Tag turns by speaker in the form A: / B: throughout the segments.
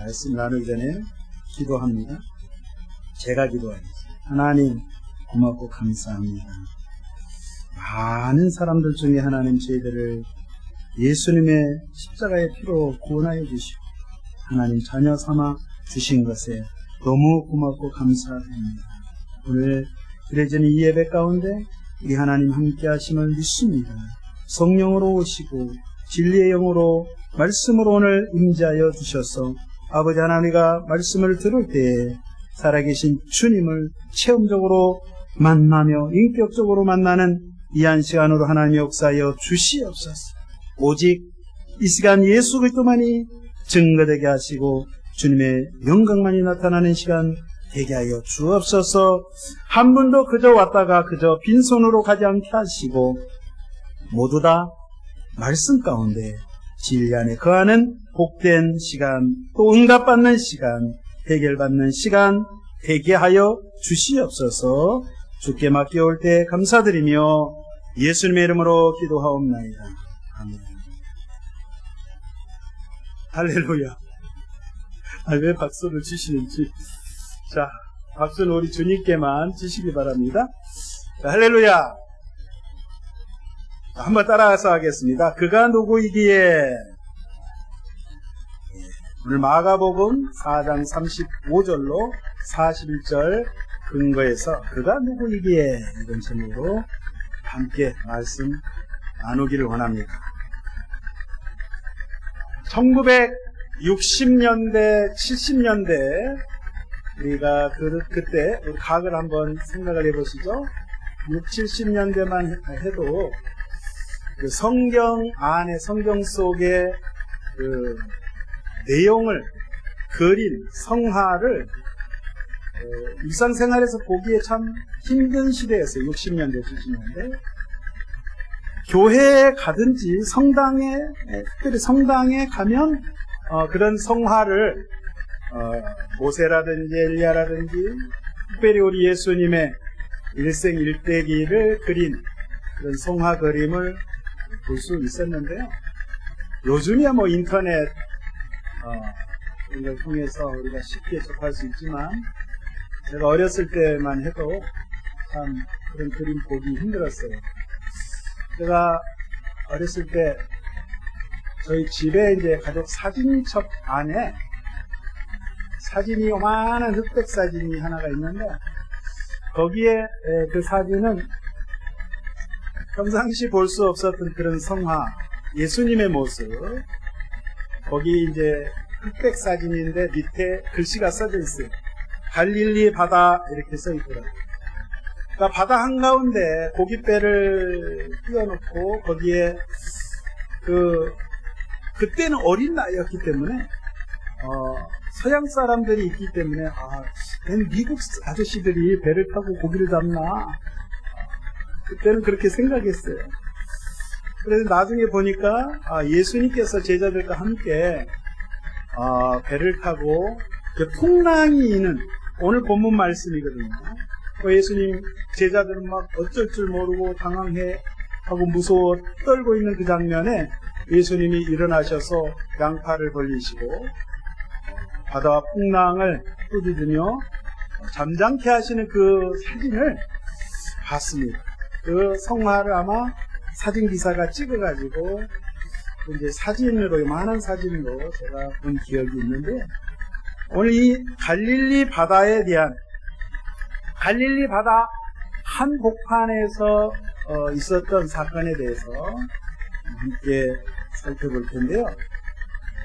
A: 말씀 나누기 전에 기도합니다. 제가 기도하겠습니다. 하나님 고맙고 감사합니다. 많은 사람들 중에 하나님 저희들을 예수님의 십자가의 피로 구원하여 주시고 하나님 자녀 삼아 주신 것에 너무 고맙고 감사합니다. 오늘 드려지는 이 예배 가운데 우리 하나님 함께 하심을 믿습니다. 성령으로 오시고 진리의 영으로 말씀으로 오늘 임재하여 주셔서 아버지 하나님과 말씀을 들을 때에 살아계신 주님을 체험적으로 만나며 인격적으로 만나는 이 한 시간으로 하나님 역사하여 주시옵소서. 오직 이 시간 예수 그리스도만이 증거되게 하시고 주님의 영광만이 나타나는 시간 되게 하여 주옵소서. 한 분도 그저 왔다가 그저 빈손으로 가지 않게 하시고 모두 다 말씀 가운데 진리 안에 거하는 복된 시간, 또 응답받는 시간, 해결받는 시간 되게 하여 주시옵소서. 주께 맡겨올 때 감사드리며 예수님의 이름으로 기도하옵나이다. 아멘. 할렐루야. 왜 박수를 치시는지. 자, 박수는 우리 주님께만 치시기 바랍니다. 자, 할렐루야. 한번 따라서 하겠습니다. 그가 누구이기에. 오늘 마가복음 4장 35절로 41절 근거에서 그가 누구이기에 이런 제목으로 함께 말씀 나누기를 원합니다. 1960년대, 70년대 우리가 그때 각을 한번 생각을 해보시죠. 60, 70년대만 해도 그 성경 안에 성경 속에 그 내용을 그린 성화를 일상생활에서 보기에 참 힘든 시대였어요. 60년대, 70년대. 교회에 가든지 성당에, 특별히 성당에 가면 그런 성화를 모세라든지 엘리야라든지 특별히 우리 예수님의 일생일대기를 그린 그런 성화 그림을 볼 수 있었는데요. 요즘이야 뭐 인터넷 이걸 통해서 우리가 쉽게 접할 수 있지만 제가 어렸을 때만 해도 참 그런 그림 보기 힘들었어요. 제가 어렸을 때 저희 집에 이제 가족 사진첩 안에 사진이 요만한 흑백 사진이 하나가 있는데 거기에 그 사진은 평상시 볼 수 없었던 그런 성화, 예수님의 모습, 거기 이제 흑백 사진인데 밑에 글씨가 써져 있어요. 갈릴리 바다 이렇게 써 있더라고요. 그러니까 바다 한가운데 고깃배를 띄워놓고 거기에 그때는 어린 나이였기 때문에 서양 사람들이 있기 때문에 미국 아저씨들이 배를 타고 고기를 잡나 그때는 그렇게 생각했어요. 그래서 나중에 보니까 예수님께서 제자들과 함께 배를 타고 그 풍랑이 있는 오늘 본문 말씀이거든요. 예수님 제자들은 막 어쩔 줄 모르고 당황해 하고 무서워 떨고 있는 그 장면에 예수님이 일어나셔서 양팔을 벌리시고 바다와 풍랑을 꾸짖으며 잠잠케 하시는 그 사진을 봤습니다. 그 성화를 아마 사진 기사가 찍어가지고 이제 사진으로 많은 사진으로 제가 본 기억이 있는데 오늘 이 갈릴리 바다에 대한 갈릴리 바다 한복판에서 있었던 사건에 대해서 함께 살펴볼 텐데요.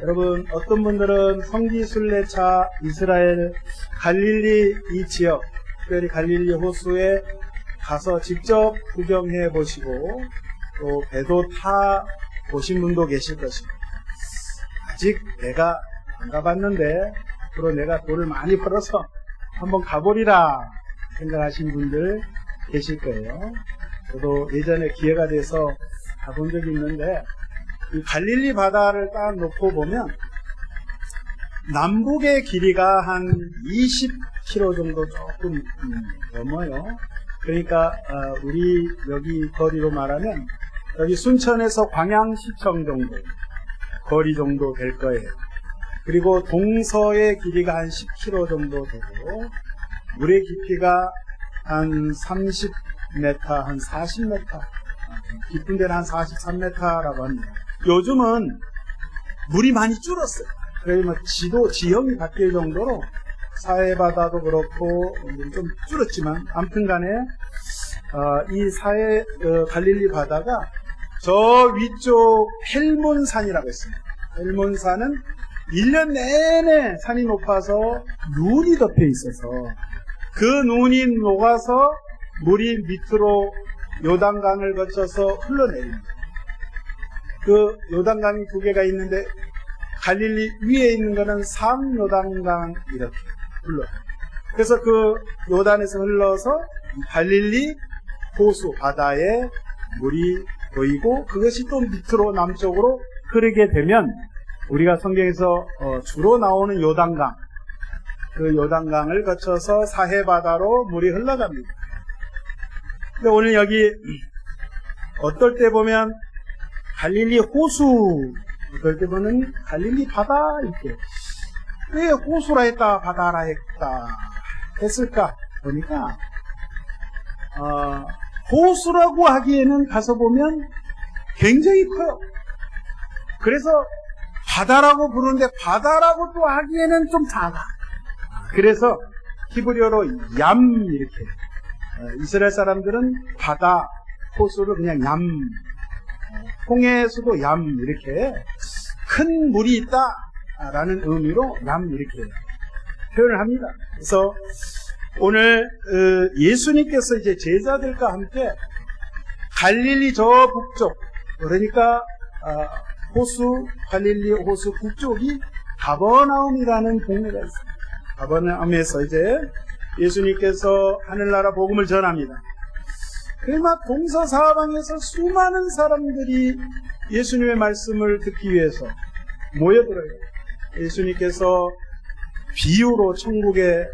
A: 여러분 어떤 분들은 성지순례차 이스라엘 갈릴리 이 지역 특별히 갈릴리 호수에 가서 직접 구경해 보시고 또 배도 타 보신 분도 계실 것입니다. 아직 내가 안 가봤는데 앞으로 내가 돈을 많이 벌어서 한번 가보리라 생각하신 분들 계실 거예요. 저도 예전에 기회가 돼서 가본 적이 있는데 이 갈릴리 바다를 딱 놓고 보면 남북의 길이가 한 20km 정도 조금 넘어요. 그러니까 우리 여기 거리로 말하면 여기 순천에서 광양시청 정도 거리 정도 될 거예요. 그리고 동서의 길이가 한 10km 정도 되고 물의 깊이가 한 30m, 한 40m, 깊은 데는 한 43m라고 합니다. 요즘은 물이 많이 줄었어요. 그러면 지형이 바뀔 정도로 사해바다도 그렇고 좀 줄었지만 아무튼 간에 이 갈릴리 바다가 저 위쪽 헬몬산이라고 있습니다. 헬몬산은 1년 내내 산이 높아서 눈이 덮여 있어서 그 눈이 녹아서 물이 밑으로 요단강을 거쳐서 흘러내립니다. 그 요단강이 두 개가 있는데 갈릴리 위에 있는 거는 상요단강 이렇게 흘러요. 그래서 그 요단에서 흘러서 갈릴리 호수 바다에 물이 보이고 그것이 또 밑으로 남쪽으로 흐르게 되면 우리가 성경에서 주로 나오는 요단강, 그 요단강을 거쳐서 사해바다로 물이 흘러갑니다. 근데 오늘 여기 어떨 때 보면 갈릴리 호수, 어떨 때 보면 갈릴리 바다 이렇게 왜 호수라 했다 바다라 했다 했을까 보니까 호수라고 하기에는 가서 보면 굉장히 커요. 그래서 바다라고 부르는데 바다라고 또 하기에는 좀 작아. 그래서 히브리어로 얌 이렇게 이스라엘 사람들은 바다 호수를 그냥 얌, 홍해에서도 얌 이렇게 큰 물이 있다라는 의미로 얌 이렇게 표현을 합니다. 그래서 오늘 예수님께서 이제 제자들과 함께 갈릴리 저 북쪽, 그러니까 갈릴리 호수 북쪽이 가버나움이라는 동네가 있습니다. 가버나움에서 이제 예수님께서 하늘나라 복음을 전합니다. 그러나 동서사방에서 수많은 사람들이 예수님의 말씀을 듣기 위해서 모여들어요. 예수님께서 비유로 천국의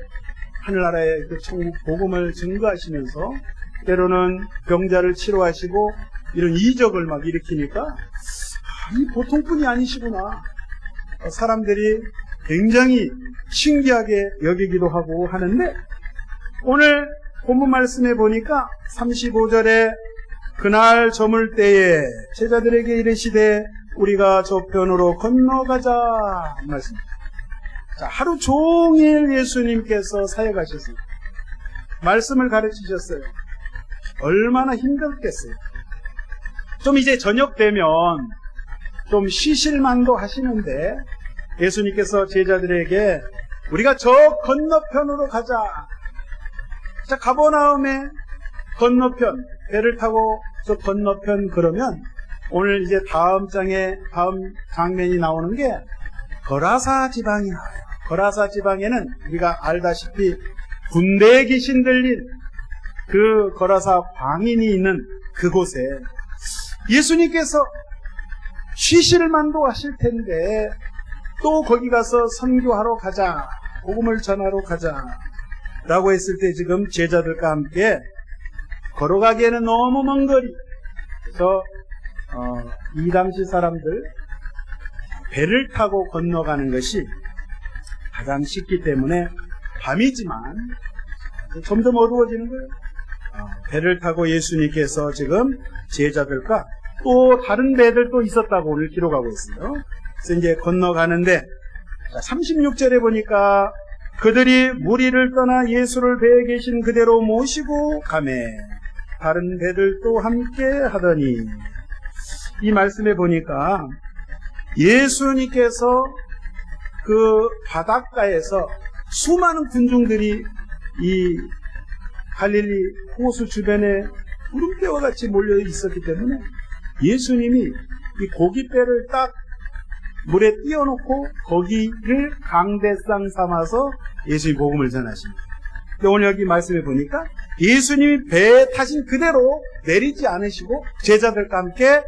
A: 하늘나라의 그 천국 복음을 증거하시면서 때로는 병자를 치료하시고 이런 이적을 막 일으키니까 이 보통뿐이 아니시구나. 사람들이 굉장히 신기하게 여기기도 하고 하는데 오늘 본문 말씀에 보니까 35절에 그날 저물 때에 제자들에게 이르시되 우리가 저편으로 건너가자 말씀입니다. 자, 하루 종일 예수님께서 사역하셨어요. 말씀을 가르치셨어요. 얼마나 힘들겠어요. 좀 이제 저녁 되면 좀 쉬실만도 하시는데 예수님께서 제자들에게 우리가 저 건너편으로 가자. 자, 가버나움의 건너편, 배를 타고 저 건너편 그러면 오늘 이제 다음 장면이 나오는 게 거라사 지방이 나와요. 거라사 지방에는 우리가 알다시피 군대 귀신 들린 그 거라사 광인이 있는 그곳에 예수님께서 쉬실만도 하실 텐데 또 거기 가서 선교하러 가자, 복음을 전하러 가자 라고 했을 때 지금 제자들과 함께 걸어가기에는 너무 먼 거리. 그래서 이 당시 사람들 배를 타고 건너가는 것이 가장 쉽기 때문에 밤이지만 점점 어두워지는 거예요. 배를 타고 예수님께서 지금 제자들과 또 다른 배들도 있었다고 오늘 기록하고 있어요. 그래서 이제 건너가는데 36절에 보니까 그들이 무리를 떠나 예수를 배에 계신 그대로 모시고 가매 다른 배들도 함께 하더니 이 말씀에 보니까 예수님께서 그 바닷가에서 수많은 군중들이 이 갈릴리 호수 주변에 구름대와 같이 몰려 있었기 때문에 예수님이 이 고깃배를 딱 물에 띄워놓고 거기를 강대상 삼아서 예수님 복음을 전하십니다. 오늘 여기 말씀해 보니까 예수님이 배에 타신 그대로 내리지 않으시고 제자들과 함께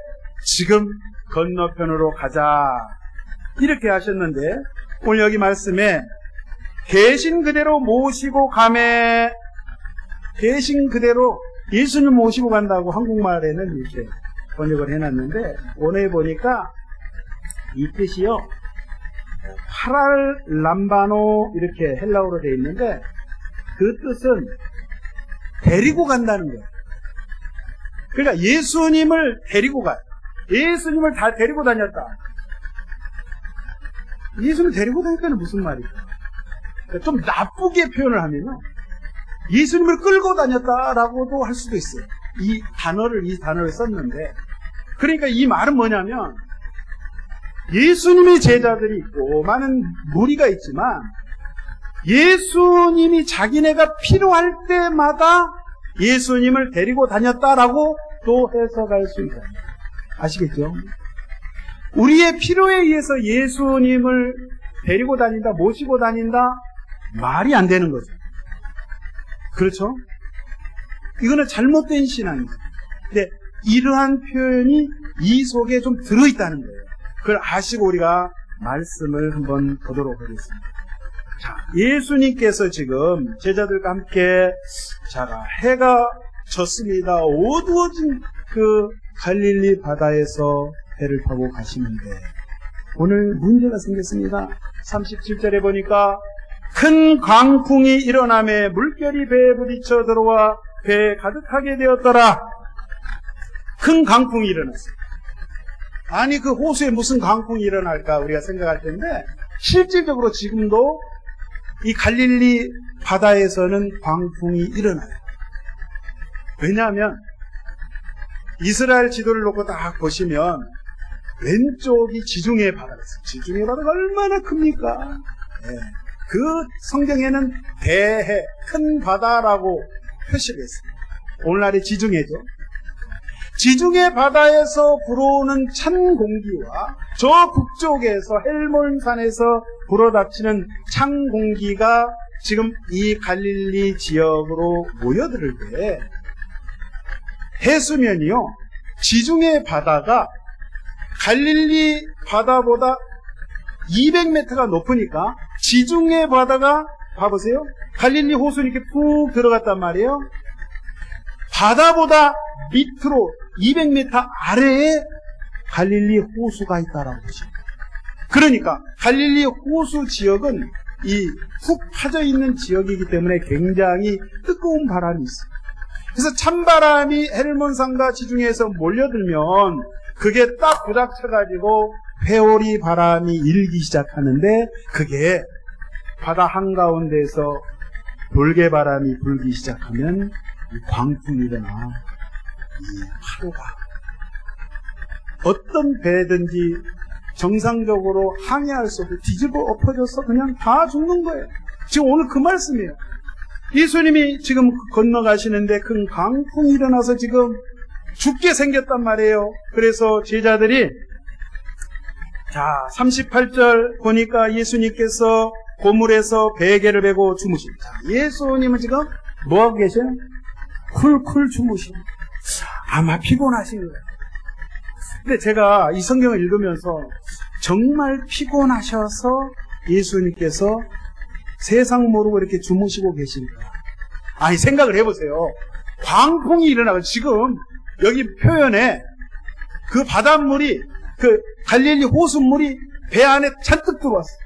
A: 지금 건너편으로 가자 이렇게 하셨는데 오늘 여기 말씀에 계신 그대로 모시고 가매 계신 그대로 예수님 모시고 간다고 한국말에는 이렇게 번역을 해놨는데 오늘 보니까 이 뜻이요 파랄람바노 이렇게 헬라어로 되어 있는데 그 뜻은 데리고 간다는 거예요. 그러니까 예수님을 데리고 가요. 예수님을 다 데리고 다녔다. 예수님을 데리고 다녔다는 무슨 말이에요? 그러니까 좀 나쁘게 표현을 하면요, 예수님을 끌고 다녔다라고도 할 수도 있어요. 이 단어를 썼는데, 그러니까 이 말은 뭐냐면 예수님의 제자들이 있고 많은 무리가 있지만 예수님이 자기네가 필요할 때마다 예수님을 데리고 다녔다라고 또 해석할 수 있다. 아시겠죠? 우리의 필요에 의해서 예수님을 데리고 다닌다, 모시고 다닌다, 말이 안 되는 거죠. 그렇죠? 이거는 잘못된 신앙이죠. 근데 이러한 표현이 이 속에 좀 들어있다는 거예요. 그걸 아시고 우리가 말씀을 한번 보도록 하겠습니다. 자, 예수님께서 지금 제자들과 함께, 자, 해가 졌습니다. 어두워진 그 갈릴리 바다에서 배를 타고 가시는데 오늘 문제가 생겼습니다. 37절에 보니까 큰 광풍이 일어나매 물결이 배에 부딪혀 들어와 배에 가득하게 되었더라. 큰 광풍이 일어났어요. 아니, 그 호수에 무슨 광풍이 일어날까 우리가 생각할 텐데 실질적으로 지금도 이 갈릴리 바다에서는 광풍이 일어나요. 왜냐하면 이스라엘 지도를 놓고 딱 보시면 왼쪽이 지중해 바다가 있어요. 지중해 바다가 얼마나 큽니까? 네. 그 성경에는 대해, 큰 바다라고 표시를 했습니다. 오늘날의 지중해죠. 지중해 바다에서 불어오는 찬 공기와 저 북쪽에서 헬몬산에서 불어닥치는 찬 공기가 지금 이 갈릴리 지역으로 모여들 때 해수면이요, 지중해 바다가 갈릴리 바다보다 200m가 높으니까 지중해 바다가, 봐보세요, 갈릴리 호수는 이렇게 푹 들어갔단 말이에요. 바다보다 밑으로 200m 아래에 갈릴리 호수가 있다라고 보십니다. 그러니까 갈릴리 호수 지역은 이 푹 파져 있는 지역이기 때문에 굉장히 뜨거운 바람이 있어요. 그래서 찬바람이 헬몬산과 지중해에서 몰려들면 그게 딱 부닥쳐가지고 회오리 바람이 일기 시작하는데 그게 바다 한가운데에서 돌개 바람이 불기 시작하면 광풍이 일어나 이 파도가 어떤 배든지 정상적으로 항해할 수 없고 뒤집어 엎어져서 그냥 다 죽는 거예요. 지금 오늘 그 말씀이에요. 예수님이 지금 건너가시는데 큰 강풍이 일어나서 지금 죽게 생겼단 말이에요. 그래서 제자들이, 자, 38절 보니까 예수님께서 고물에서 베개를 베고 주무십니다. 예수님은 지금 뭐하고 계세요? 쿨쿨 주무십니다. 아마 피곤하신 거예요. 근데 제가 이 성경을 읽으면서 정말 피곤하셔서 예수님께서 세상 모르고 이렇게 주무시고 계신가? 아니, 생각을 해보세요. 광풍이 일어나고 지금 여기 표현에 그 바닷물이, 그 갈릴리 호수물이 배 안에 잔뜩 들어왔어요.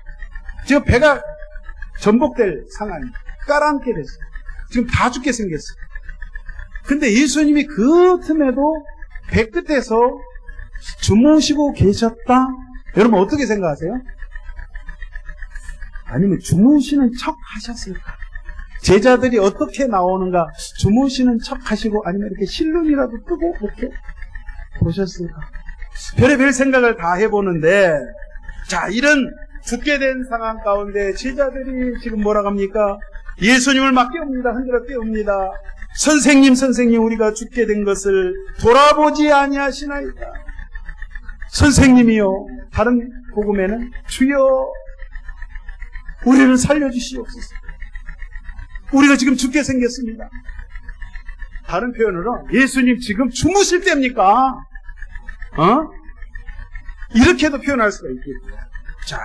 A: 지금 배가 전복될 상황이 깔아앉게 됐어요. 지금 다 죽게 생겼어요. 근데 예수님이 그 틈에도 배 끝에서 주무시고 계셨다? 여러분 어떻게 생각하세요? 아니면 주무시는 척 하셨을까? 제자들이 어떻게 나오는가? 주무시는 척 하시고 아니면 이렇게 실눈이라도 뜨고 이렇게 보셨을까? 별의별 생각을 다 해보는데, 자, 이런 죽게 된 상황 가운데 제자들이 지금 뭐라고 합니까? 예수님을 막 깨웁니다. 흔들어 깨웁니다. 선생님, 우리가 죽게 된 것을 돌아보지 아니하시나이다. 선생님이요, 다른 복음에는 주여 우리를 살려주시옵소서. 우리가 지금 죽게 생겼습니다. 다른 표현으로 예수님 지금 주무실 때입니까? 이렇게도 표현할 수가 있겠죠. 자,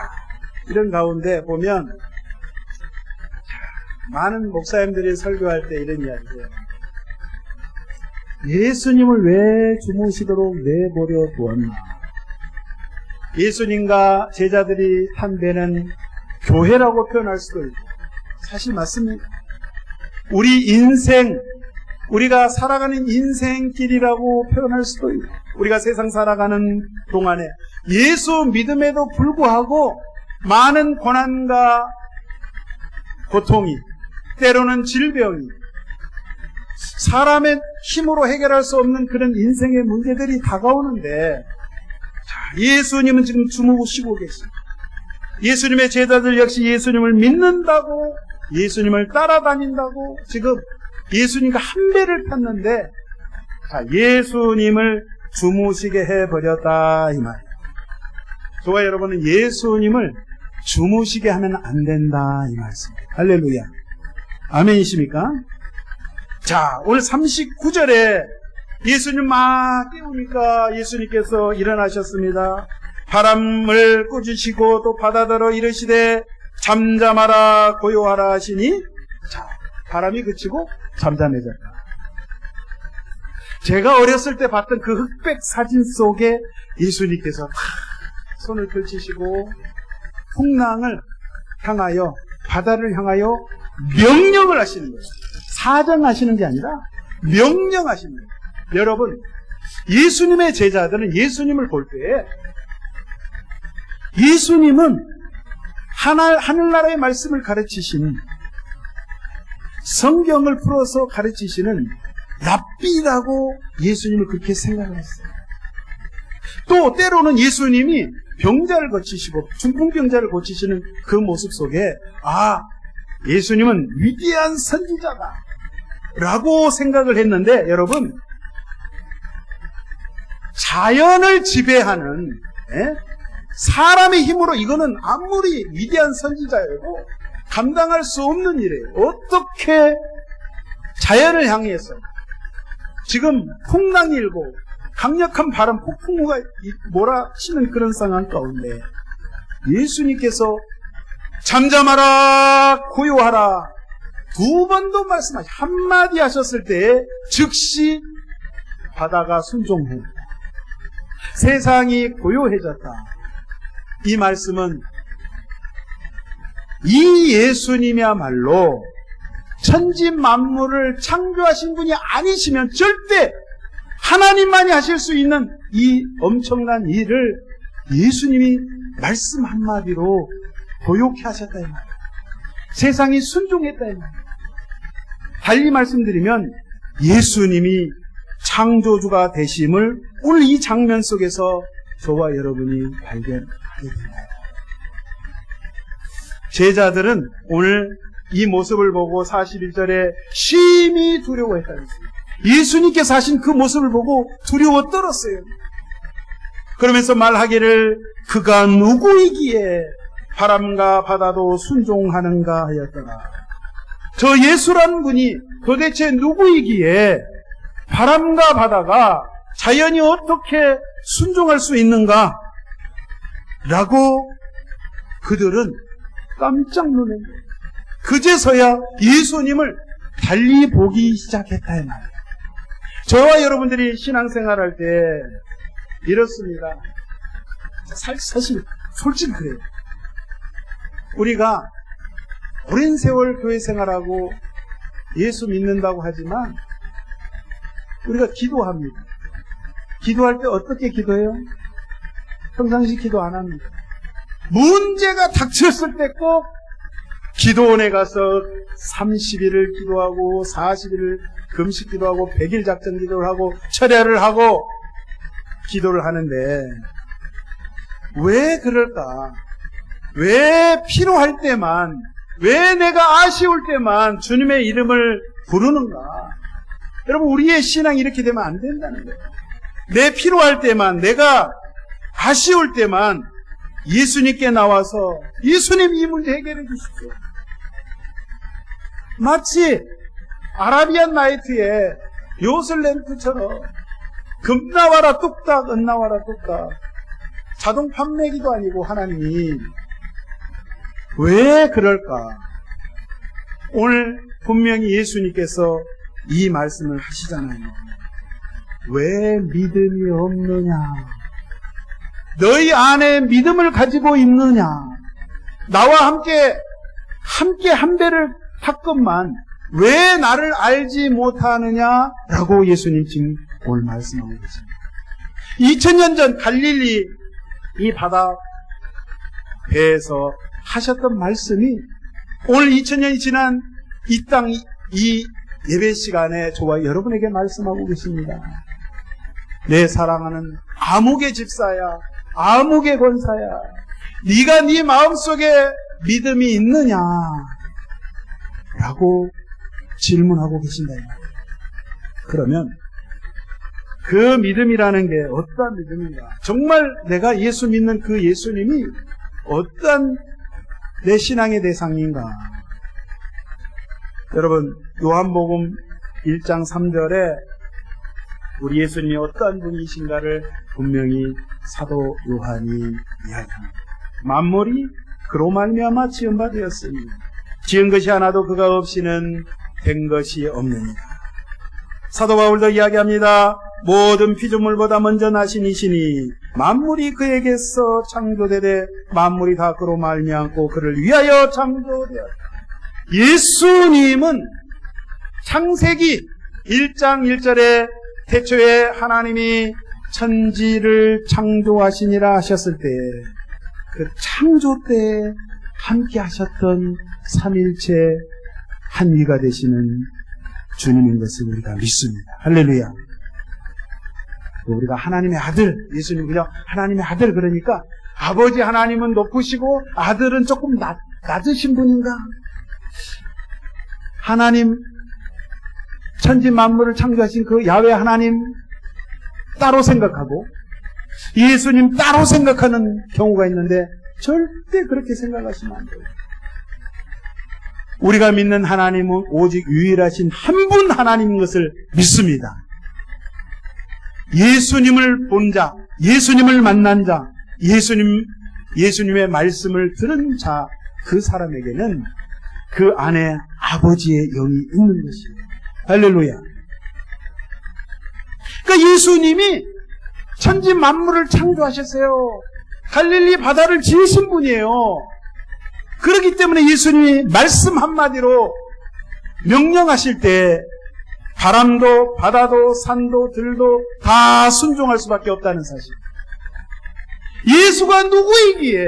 A: 이런 가운데 보면, 많은 목사님들이 설교할 때 이런 이야기예요. 예수님을 왜 주무시도록 내버려 두었나? 예수님과 제자들이 탄 배는 교회라고 표현할 수도 있고, 사실 맞습니다. 우리 인생, 우리가 살아가는 인생길이라고 표현할 수도 있고, 우리가 세상 살아가는 동안에 예수 믿음에도 불구하고 많은 고난과 고통이, 때로는 질병이, 사람의 힘으로 해결할 수 없는 그런 인생의 문제들이 다가오는데, 예수님은 지금 주무시고 계십니다. 예수님의 제자들 역시 예수님을 믿는다고, 예수님을 따라다닌다고 지금 예수님과 한 배를 탔는데, 예수님을 주무시게 해버렸다 이 말이에요. 저와 여러분은 예수님을 주무시게 하면 안 된다 이 말씀입니다. 할렐루야. 아멘이십니까? 자, 오늘 39절에 예수님 막 깨우니까 예수님께서 일어나셨습니다. 바람을 꾸짖으시고 또 바다더러 이르시되 잠잠하라 고요하라 하시니, 자, 바람이 그치고 잠잠해졌다. 제가 어렸을 때 봤던 그 흑백 사진 속에 예수님께서 손을 펼치시고 풍랑을 향하여, 바다를 향하여 명령을 하시는 거예요. 사정하시는 게 아니라 명령하시는 거예요. 여러분, 예수님의 제자들은 예수님을 볼 때에, 예수님은 하늘나라의 말씀을 가르치시는, 성경을 풀어서 가르치시는 랍비라고 예수님을 그렇게 생각을 했어요. 또 때로는 예수님이 병자를 고치시고 중풍병자를 고치시는 그 모습 속에, 예수님은 위대한 선지자다 라고 생각을 했는데, 여러분, 자연을 지배하는 사람의 힘으로 이거는 아무리 위대한 선지자여도 감당할 수 없는 일이에요. 어떻게 자연을 향해서 지금 풍랑이 일고 강력한 바람, 폭풍우가 몰아치는 그런 상황 가운데 예수님께서 잠잠하라 고요하라 두 번도 말씀하시, 한마디 하셨을 때 즉시 바다가 순종했다. 세상이 고요해졌다. 이 말씀은 이 예수님이야말로 천지 만물을 창조하신 분이 아니시면 절대 하나님만이 하실 수 있는 이 엄청난 일을 예수님이 말씀 한마디로 고요케 하셨다 이 말이에요. 세상이 순종했다 이 말이에요. 달리 말씀드리면 예수님이 창조주가 되심을 오늘 이 장면 속에서 저와 여러분이 발견하게 됩니다. 제자들은 오늘 이 모습을 보고 41절에 심히 두려워했다는 것입니다. 예수님께서 하신 그 모습을 보고 두려워 떨었어요. 그러면서 말하기를 그가 누구이기에 바람과 바다도 순종하는가 하였더라. 저 예수라는 분이 도대체 누구이기에 바람과 바다가 자연이 어떻게 순종할 수 있는가? 라고 그들은 깜짝 놀란 거예요. 그제서야 예수님을 달리 보기 시작했다 이 말이에요. 저와 여러분들이 신앙생활할 때 이렇습니다. 사실 솔직히 그래요. 우리가 오랜 세월 교회 생활하고 예수 믿는다고 하지만 우리가 기도합니다. 기도할 때 어떻게 기도해요? 평상시 기도 안 합니다. 문제가 닥쳤을 때 꼭 기도원에 가서 30일을 기도하고 40일을 금식 기도하고 100일 작전 기도를 하고 철야를 하고 기도를 하는데 왜 그럴까? 왜 필요할 때만, 왜 내가 아쉬울 때만 주님의 이름을 부르는가? 여러분, 우리의 신앙이 이렇게 되면 안 된다는 거예요. 내 필요할 때만, 내가 아쉬울 때만 예수님께 나와서 예수님 이 문제 해결해 주십시오. 마치 아라비안 나이트의 요슬램프처럼 금 나와라 뚝딱, 은 나와라 뚝딱, 자동 판매기도 아니고 하나님이 왜 그럴까? 오늘 분명히 예수님께서 이 말씀을 하시잖아요. 왜 믿음이 없느냐? 너희 안에 믿음을 가지고 있느냐? 나와 함께 한 배를 탔건만 왜 나를 알지 못하느냐라고 예수님 지금 오늘 말씀하고 계십니다. 2000년 전 갈릴리 이 바다 배에서 하셨던 말씀이 오늘 2000년이 지난 이 땅, 이 예배 시간에 저와 여러분에게 말씀하고 계십니다. 내 사랑하는 아무개 집사야, 아무개 권사야, 네가 네 마음속에 믿음이 있느냐? 라고 질문하고 계신다. 그러면 그 믿음이라는 게 어떠한 믿음인가? 정말 내가 예수 믿는 그 예수님이 어떠한 내 신앙의 대상인가? 여러분, 요한복음 1장 3절에 우리 예수님이 어떠한 분이신가를 분명히 사도 요한이 이야기합니다. 만물이 그로 말미암아 지은 바 되었으니 지은 것이 하나도 그가 없이는 된 것이 없느니라. 사도 바울도 이야기합니다. 모든 피조물보다 먼저 나신 이시니 만물이 그에게서 창조되되 만물이 다 그로 말미암고 그를 위하여 창조되었다. 예수님은 창세기 1장 1절에 태초에 하나님이 천지를 창조하시니라 하셨을 때 그 창조 때 함께 하셨던 삼일체 한위가 되시는 주님인 것을 우리가 믿습니다. 할렐루야. 우리가 하나님의 아들, 예수님 그냥 하나님의 아들 그러니까 아버지 하나님은 높으시고 아들은 조금 낮으신 분인가? 하나님 천지 만물을 창조하신 그 야훼 하나님 따로 생각하고 예수님 따로 생각하는 경우가 있는데 절대 그렇게 생각하시면 안 돼요. 우리가 믿는 하나님은 오직 유일하신 한 분 하나님인 것을 믿습니다. 예수님을 본 자, 예수님을 만난 자, 예수님의 말씀을 들은 자, 그 사람에게는 그 안에 아버지의 영이 있는 것이에요. 할렐루야. 그러니까 예수님이 천지 만물을 창조하셨어요. 갈릴리 바다를 지으신 분이에요. 그렇기 때문에 예수님이 말씀 한마디로 명령하실 때 바람도 바다도 산도 들도 다 순종할 수밖에 없다는 사실. 예수가 누구이기에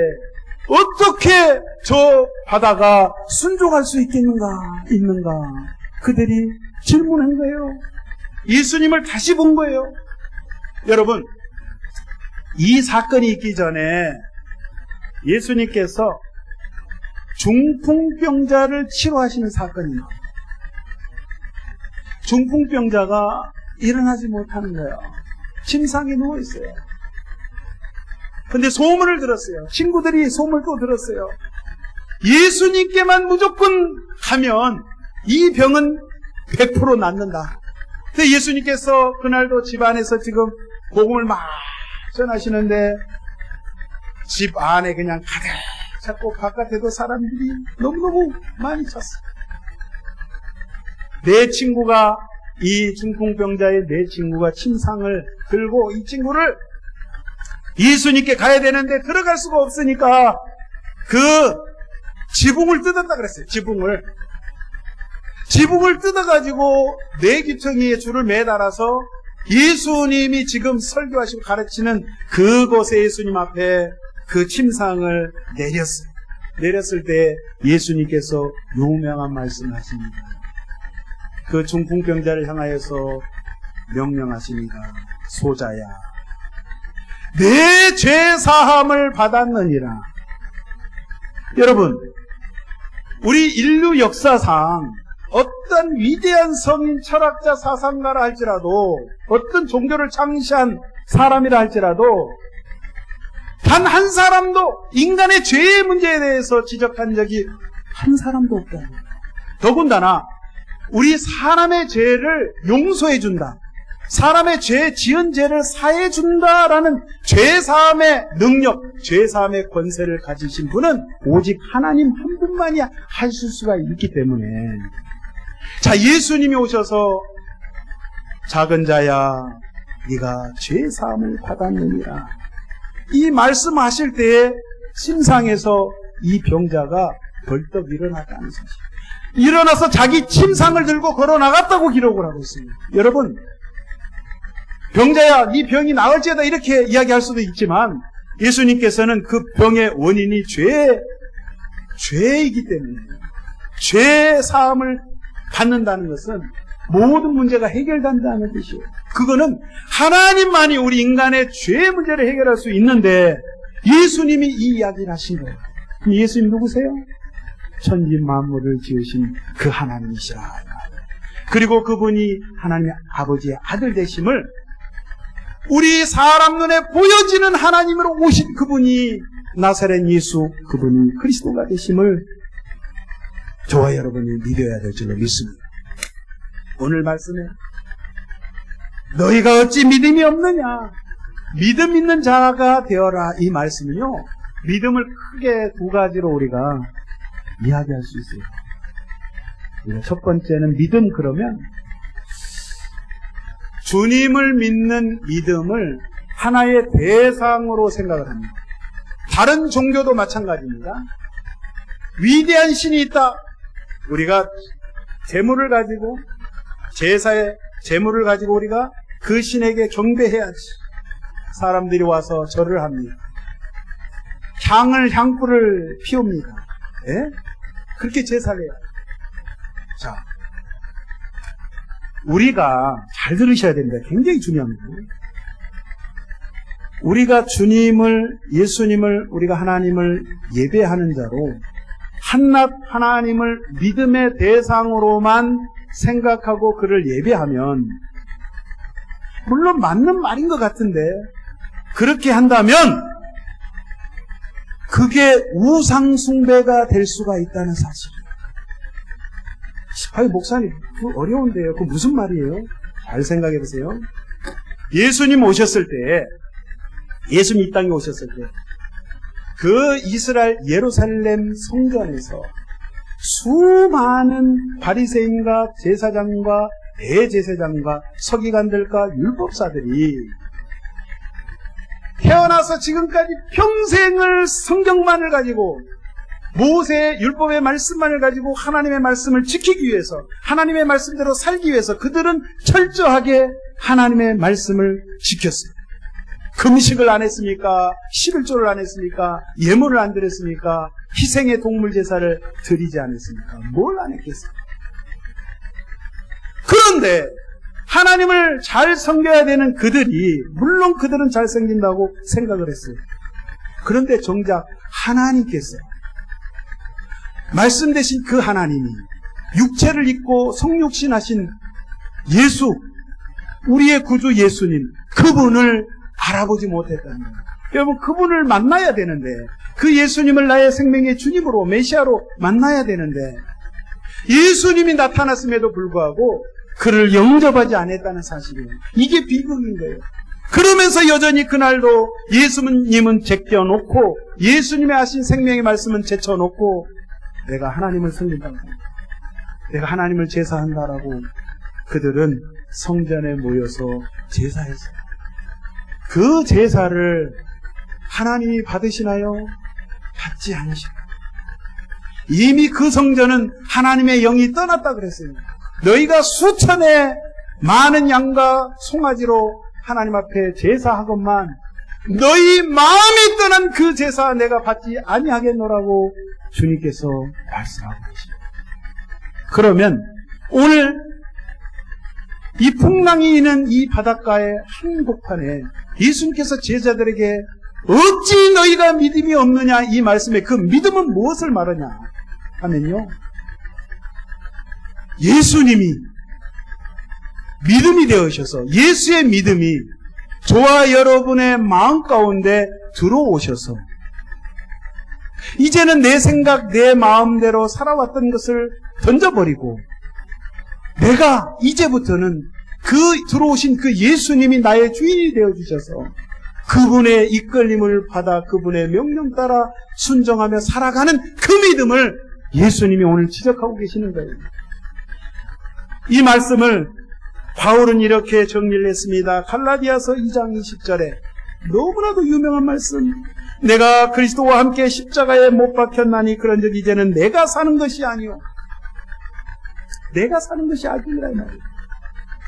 A: 어떻게 저 바다가 순종할 수 있는가? 그들이 질문한 거예요. 예수님을 다시 본 거예요. 여러분, 이 사건이 있기 전에 예수님께서 중풍병자를 치료하시는 사건이에요. 중풍병자가 일어나지 못하는 거예요. 침상에 누워있어요. 근데 소문을 들었어요. 친구들이 소문을 또 들었어요. 예수님께만 무조건 가면 이 병은 100% 낫는다. 근데 예수님께서 그날도 집 안에서 지금 복음을 막 전하시는데 집 안에 그냥 가득 찼고 바깥에도 사람들이 너무너무 많이 찼어요. 내 친구가, 이 중풍병자의 내 친구가 침상을 들고 이 친구를 예수님께 가야 되는데 들어갈 수가 없으니까 그 지붕을 뜯었다 그랬어요. 지붕을 뜯어가지고 내 귀퉁이에 줄을 매달아서 예수님이 지금 설교하시고 가르치는 그곳에 예수님 앞에 그 침상을 내렸어요. 내렸을 때 예수님께서 유명한 말씀을 하십니다. 그 중풍병자를 향하여서 명령하십니다. 소자야, 내 죄 사함을 받았느니라. 여러분, 우리 인류 역사상 어떤 위대한 성인, 철학자, 사상가라 할지라도, 어떤 종교를 창시한 사람이라 할지라도 단 한 사람도 인간의 죄의 문제에 대해서 지적한 적이 한 사람도 없다. 더군다나 우리 사람의 죄를 용서해준다, 사람의 지은 죄를 사해준다라는 죄사함의 능력, 죄사함의 권세를 가지신 분은 오직 하나님 한 분만이 하실 수가 있기 때문에, 자, 예수님이 오셔서 작은 자야, 네가 죄사함을 받았느니라, 이 말씀하실 때에 침상에서 이 병자가 벌떡 일어났다는 사실. 일어나서 자기 침상을 들고 걸어 나갔다고 기록을 하고 있습니다. 여러분, 병자야, 네 병이 나을지어다 이렇게 이야기할 수도 있지만 예수님께서는 그 병의 원인이 죄이기 때문에 죄 사함을 받는다는 것은 모든 문제가 해결된다는 뜻이에요. 그거는 하나님만이 우리 인간의 죄 문제를 해결할 수 있는데 예수님이 이 이야기를 하신 거예요. 그럼 예수님 누구세요? 천지 만물을 지으신 그 하나님이시라. 그리고 그분이 하나님의 아버지의 아들 되심을 우리 사람 눈에 보여지는 하나님으로 오신 그분이 나사렛 예수, 그분이 그리스도가 되심을 저와 여러분이 믿어야 될 줄로 믿습니다. 오늘 말씀에 너희가 어찌 믿음이 없느냐, 믿음 있는 자가 되어라, 이 말씀은요, 믿음을 크게 두 가지로 우리가 이야기할 수 있어요. 첫 번째는 믿음, 그러면 주님을 믿는 믿음을 하나의 대상으로 생각을 합니다. 다른 종교도 마찬가지입니다. 위대한 신이 있다. 우리가 재물을 가지고, 제사의 재물을 가지고 우리가 그 신에게 경배해야지. 사람들이 와서 절을 합니다. 향불을 피웁니다. 예? 그렇게 제사를 해요. 자, 우리가 잘 들으셔야 됩니다. 굉장히 중요합니다. 우리가 주님을, 예수님을, 우리가 하나님을 예배하는 자로 한낱 하나님을 믿음의 대상으로만 생각하고 그를 예배하면, 물론 맞는 말인 것 같은데 그렇게 한다면 그게 우상숭배가 될 수가 있다는 사실이에요. 아니, 목사님, 그거 어려운데요. 그거 무슨 말이에요? 잘 생각해 보세요. 예수님 오셨을 때, 예수님 이 땅에 오셨을 때, 그 이스라엘 예루살렘 성전에서 수많은 바리새인과 제사장과 대제사장과 서기관들과 율법사들이 태어나서 지금까지 평생을 성경만을 가지고, 모세의 율법의 말씀만을 가지고 하나님의 말씀을 지키기 위해서, 하나님의 말씀대로 살기 위해서 그들은 철저하게 하나님의 말씀을 지켰어요. 금식을 안 했습니까? 11조를 안 했습니까? 예물을 안 드렸습니까? 희생의 동물 제사를 드리지 않았습니까? 뭘 안 했겠어요? 그런데 하나님을 잘 섬겨야 되는 그들이, 물론 그들은 잘 섬긴다고 생각을 했어요. 그런데 정작 하나님께서, 말씀 되신 그 하나님이 육체를 입고 성육신 하신 예수, 우리의 구주 예수님, 그분을 알아보지 못했다는 거예요. 여러분, 그분을 만나야 되는데, 그 예수님을 나의 생명의 주님으로, 메시아로 만나야 되는데, 예수님이 나타났음에도 불구하고 그를 영접하지 않았다는 사실이에요. 이게 비극인 거예요. 그러면서 여전히 그날도 예수님은 제껴놓고, 예수님의 하신 생명의 말씀은 제쳐놓고, 내가 하나님을 섬긴다고, 내가 하나님을 제사한다라고 그들은 성전에 모여서 제사했어요. 그 제사를 하나님이 받으시나요? 받지 않으시나요? 이미 그 성전은 하나님의 영이 떠났다 그랬어요. 너희가 수천의 많은 양과 송아지로 하나님 앞에 제사하건만 너희 마음이 떠난 그 제사 내가 받지 아니하겠노라고 주님께서 말씀하고 계십니다. 그러면 오늘 이 풍랑이 있는 이 바닷가의 한복판에 예수님께서 제자들에게 어찌 너희가 믿음이 없느냐, 이 말씀에 그 믿음은 무엇을 말하냐 하면요, 예수님이 믿음이 되어셔서, 예수의 믿음이 저와 여러분의 마음 가운데 들어오셔서 이제는 내 생각, 내 마음대로 살아왔던 것을 던져버리고 내가 이제부터는 그 들어오신 그 예수님이 나의 주인이 되어주셔서 그분의 이끌림을 받아 그분의 명령 따라 순종하며 살아가는 그 믿음을 예수님이 오늘 지적하고 계시는 거예요. 이 말씀을 바울은 이렇게 정리를 했습니다. 갈라디아서 2장 20절에 너무나도 유명한 말씀. 내가 그리스도와 함께 십자가에 못 박혔나니 그런즉 이제는 내가 사는 것이 아니요 내가 사는 것이 아니라 이 말이에요.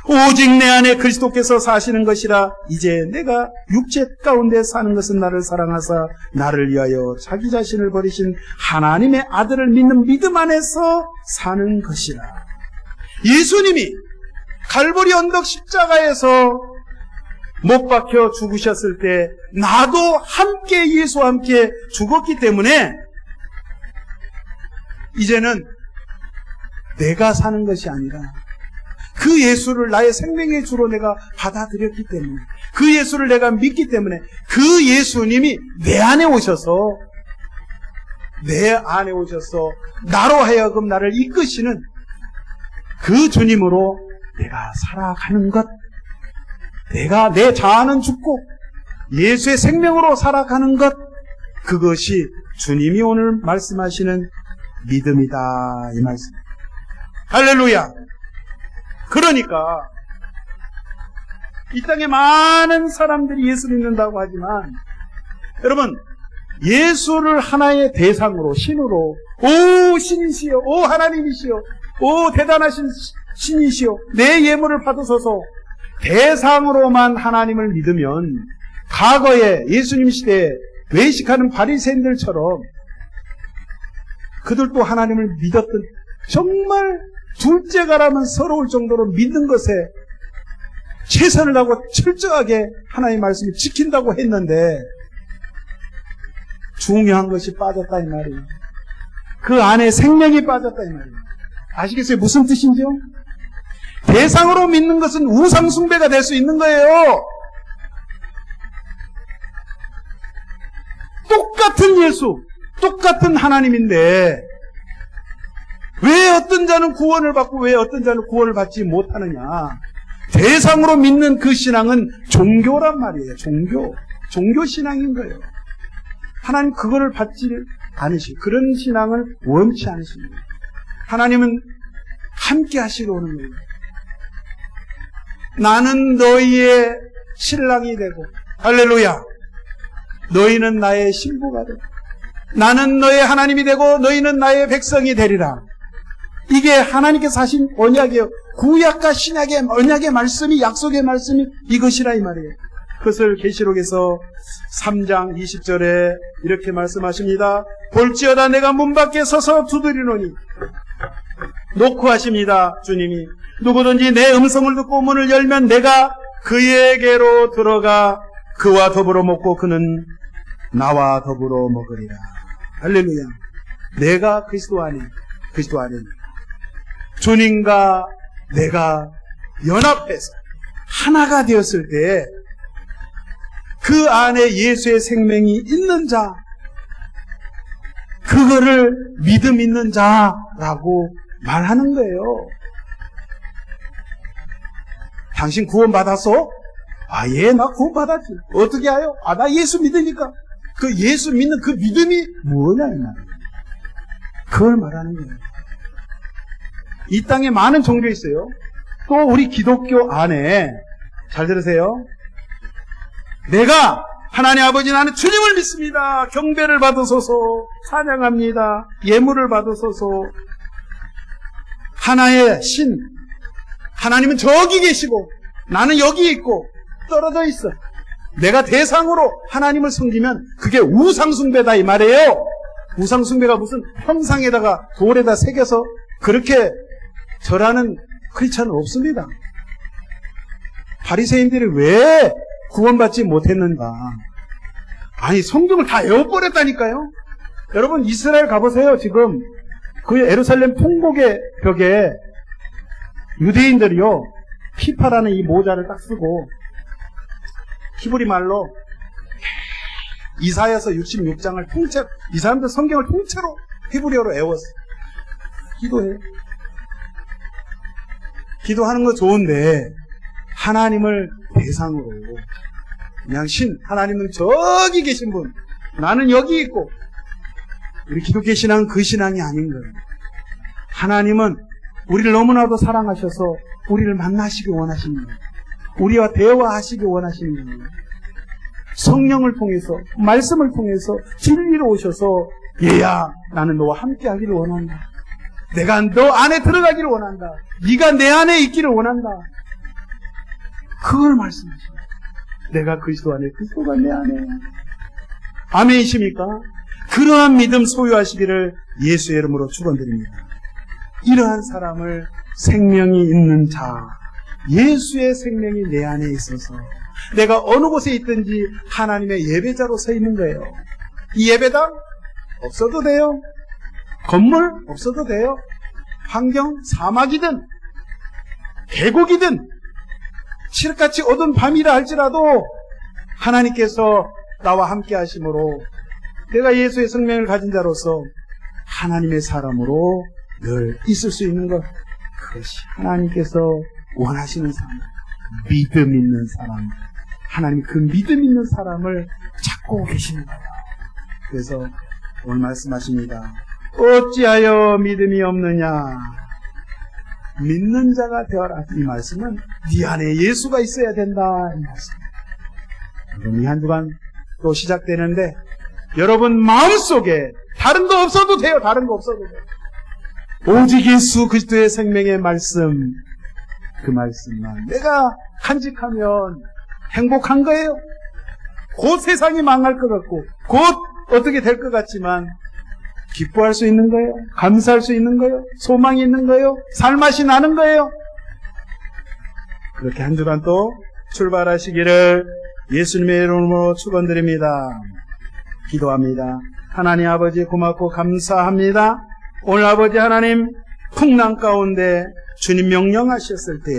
A: 오직 내 안에 그리스도께서 사시는 것이라. 이제 내가 육체 가운데 사는 것은 나를 사랑하사 나를 위하여 자기 자신을 버리신 하나님의 아들을 믿는 믿음 안에서 사는 것이라. 예수님이 갈보리 언덕 십자가에서 못 박혀 죽으셨을 때 나도 함께 예수와 함께 죽었기 때문에 이제는 내가 사는 것이 아니라 그 예수를 나의 생명의 주로 내가 받아들였기 때문에, 그 예수를 내가 믿기 때문에 그 예수님이 내 안에 오셔서 나로 하여금 나를 이끄시는 그 주님으로 내가 살아가는 것, 내가 내 자아는 죽고 예수의 생명으로 살아가는 것, 그것이 주님이 오늘 말씀하시는 믿음이다 이 말씀. 할렐루야. 그러니까 이 땅에 많은 사람들이 예수 믿는다고 하지만 여러분, 예수를 하나의 대상으로, 신으로, 오 신이시여, 오 하나님이시여, 오 대단하신 신이시여, 내 예물을 받으소서, 대상으로만 하나님을 믿으면 과거에 예수님 시대에 외식하는 바리새인들처럼 그들도 하나님을 믿었던, 정말 둘째가라면 서러울 정도로 믿는 것에 최선을 다하고 철저하게 하나님의 말씀을 지킨다고 했는데 중요한 것이 빠졌다 이 말이에요. 그 안에 생명이 빠졌다 이 말이에요. 아시겠어요? 무슨 뜻인지요? 대상으로 믿는 것은 우상 숭배가 될 수 있는 거예요. 똑같은 예수, 똑같은 하나님인데 왜 어떤 자는 구원을 받고 왜 어떤 자는 구원을 받지 못하느냐. 대상으로 믿는 그 신앙은 종교란 말이에요. 종교 신앙인 거예요. 하나님 그거를 받지 않으시고 그런 신앙을 원치 않으십니다. 하나님은 함께 하시러 오는 거예요. 나는 너희의 신랑이 되고, 할렐루야, 너희는 나의 신부가 되고, 나는 너의 하나님이 되고 너희는 나의 백성이 되리라. 이게 하나님께서 하신 언약이에요. 구약과 신약의 언약의 말씀이, 약속의 말씀이 이것이라 이 말이에요. 그것을 계시록에서 3장 20절에 이렇게 말씀하십니다. 볼지어다 내가 문 밖에 서서 두드리노니, 놓고 하십니다. 주님이 누구든지 내 음성을 듣고 문을 열면 내가 그에게로 들어가 그와 더불어 먹고 그는 나와 더불어 먹으리라. 할렐루야. 내가 그리스도 안에 주님과 내가 연합해서 하나가 되었을 때 그 안에 예수의 생명이 있는 자, 그거를 믿음 있는 자라고 말하는 거예요. 당신 구원 받았어? 아, 예, 나 구원 받았지. 어떻게 해요? 아, 나 예수 믿으니까. 그 예수 믿는 그 믿음이 뭐냐, 이 말이에요. 그걸 말하는 거예요. 이 땅에 많은 종교 있어요. 또 우리 기독교 안에, 잘 들으세요. 내가 하나님 아버지 나는 주님을 믿습니다. 경배를 받으소서, 찬양합니다. 예물을 받으소서. 하나의 신, 하나님은 저기 계시고 나는 여기 있고 떨어져 있어. 내가 대상으로 하나님을 섬기면 그게 우상숭배다 이 말이에요. 우상숭배가 무슨 형상에다가 돌에다 새겨서 그렇게 절하는 크리스천은 없습니다. 바리새인들이 왜 구원받지 못했는가? 아니, 성경을 다 외워버렸다니까요. 여러분, 이스라엘 가보세요. 지금 그 예루살렘 통곡의 벽에 유대인들이요, 피파라는 이 모자를 딱 쓰고 히브리 말로 이사야서 66장을 통째로, 이 사람들 성경을 통째로 히브리어로 외웠어. 기도해. 기도하는 거 좋은데 하나님을 대상으로 그냥 하나님은 저기 계신 분, 나는 여기 있고, 우리 기독교 신앙은 그 신앙이 아닌 거예요. 하나님은 우리를 너무나도 사랑하셔서 우리를 만나시기 원하시는 거예요. 우리와 대화하시기 원하시는 거예요. 성령을 통해서, 말씀을 통해서 진리로 오셔서 얘야, 나는 너와 함께 하기를 원한다. 내가 너 안에 들어가기를 원한다. 네가 내 안에 있기를 원한다. 그걸 말씀하십니다. 내가 그리스도 안에, 그리스도가 내 안에. 아멘이십니까? 그러한 믿음 소유하시기를 예수의 이름으로 축원드립니다. 이러한 사람을 생명이 있는 자, 예수의 생명이 내 안에 있어서 내가 어느 곳에 있든지 하나님의 예배자로 서 있는 거예요. 이 예배당 없어도 돼요. 건물 없어도 돼요. 환경 사막이든 계곡이든 칠흑같이 어두운 밤이라 할지라도 하나님께서 나와 함께 하심으로 내가 예수의 생명을 가진 자로서 하나님의 사람으로 늘 있을 수 있는 것, 그것이 하나님께서 원하시는 사람, 믿음 있는 사람, 하나님 그 믿음 있는 사람을 찾고 계시는 거예요. 그래서 오늘 말씀하십니다. 어찌하여 믿음이 없느냐? 믿는 자가 되어라. 이 말씀은 네 안에 예수가 있어야 된다. 이 말씀입니다. 여러분, 이 한 주간 또 시작되는데 여러분 마음속에 다른 거 없어도 돼요. 다른 거 없어도 돼요. 오직 예수 그리스도의 생명의 말씀, 그 말씀만 내가 간직하면 행복한 거예요. 곧 세상이 망할 것 같고 곧 어떻게 될 것 같지만 기뻐할 수 있는 거예요. 감사할 수 있는 거예요. 소망이 있는 거예요. 살맛이 나는 거예요. 그렇게 한 주간 또 출발하시기를 예수님의 이름으로 축원드립니다. 기도합니다. 하나님 아버지 고맙고 감사합니다. 오늘 아버지 하나님 풍랑 가운데 주님 명령하셨을 때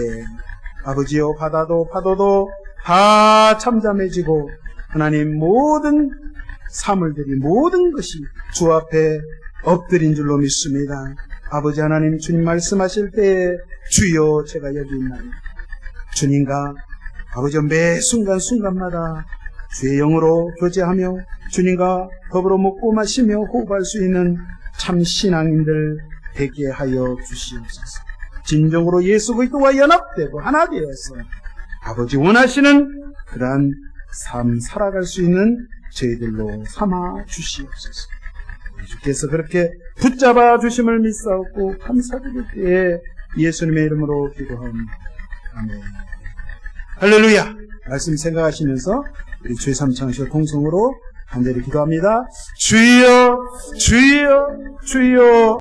A: 아버지여 바다도 파도도 다 잠잠해지고 하나님 모든 사물들이 모든 것이 주 앞에 엎드린 줄로 믿습니다. 아버지 하나님 주님 말씀하실 때에 주여 제가 여기 있나요? 주님과 아버지 매 순간순간마다 주의 영으로 교제하며 주님과 더불어 먹고 마시며 호흡할 수 있는 참 신앙인들 되게 하여 주시옵소서. 진정으로 예수 그리스도와 연합되고 하나 되어서 아버지 원하시는 그러한 삶 살아갈 수 있는 저희들로 삼아 주시옵소서. 주께서 그렇게 붙잡아 주심을 믿사옵고 감사드릴 때에 예수님의 이름으로 기도합니다. 아멘. 할렐루야. 말씀 생각하시면서 우리 주의 삼창시와 통성으로 간절히 기도합니다. 주여 주여 주여.